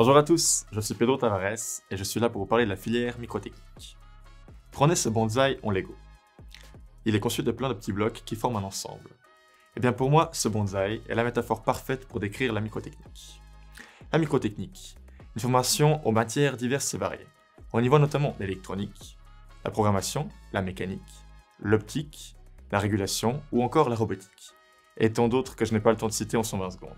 Bonjour à tous, je suis Pedro Tavares et je suis là pour vous parler de la filière microtechnique. Prenez ce bonsaï en Lego. Il est conçu de plein de petits blocs qui forment un ensemble. Et bien pour moi, ce bonsaï est la métaphore parfaite pour décrire la microtechnique. La microtechnique, une formation aux matières diverses et variées. On y voit notamment l'électronique, la programmation, la mécanique, l'optique, la régulation ou encore la robotique, et tant d'autres que je n'ai pas le temps de citer en 120 secondes.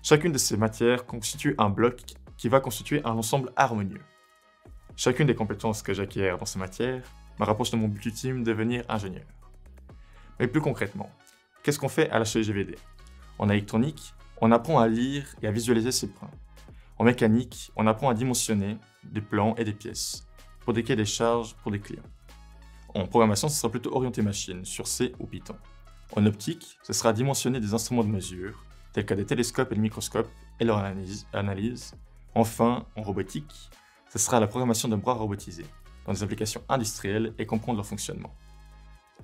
Chacune de ces matières constitue un bloc qui va constituer un ensemble harmonieux. Chacune des compétences que j'acquiers dans ces matières me rapproche de mon but ultime, devenir ingénieur. Mais plus concrètement, qu'est-ce qu'on fait à la HGVD? En électronique, on apprend à lire et à visualiser ses points. En mécanique, on apprend à dimensionner des plans et des pièces, pour des cahiers des charges pour des clients. En programmation, ce sera plutôt orienté machine, sur C ou Python. En optique, ce sera dimensionner des instruments de mesure, tels que des télescopes et des microscopes, et leur analyse. Enfin, en robotique, ce sera la programmation de bras robotisés, dans des applications industrielles et comprendre leur fonctionnement.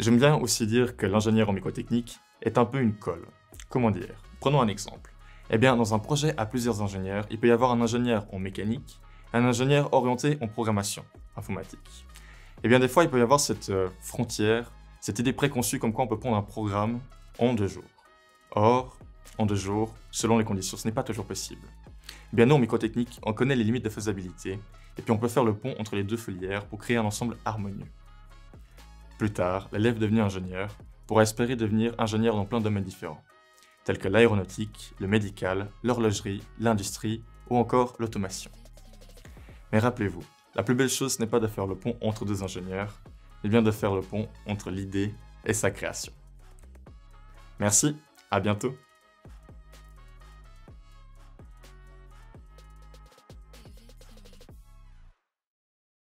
J'aime bien aussi dire que l'ingénieur en microtechnique est un peu une colle. Comment dire? Prenons un exemple. Eh bien, dans un projet à plusieurs ingénieurs, il peut y avoir un ingénieur en mécanique, et un ingénieur orienté en programmation informatique. Et bien, des fois, il peut y avoir cette frontière, cette idée préconçue comme quoi on peut prendre un programme en 2 jours. Or, en 2 jours, selon les conditions, ce n'est pas toujours possible. Eh bien, nous, en microtechnique, on connaît les limites de faisabilité, et puis on peut faire le pont entre les 2 filières pour créer un ensemble harmonieux. Plus tard, l'élève devenu ingénieur pourra espérer devenir ingénieur dans plein de domaines différents, tels que l'aéronautique, le médical, l'horlogerie, l'industrie ou encore l'automation. Mais rappelez-vous, la plus belle chose n'est pas de faire le pont entre 2 ingénieurs, mais bien de faire le pont entre l'idée et sa création. Merci, à bientôt!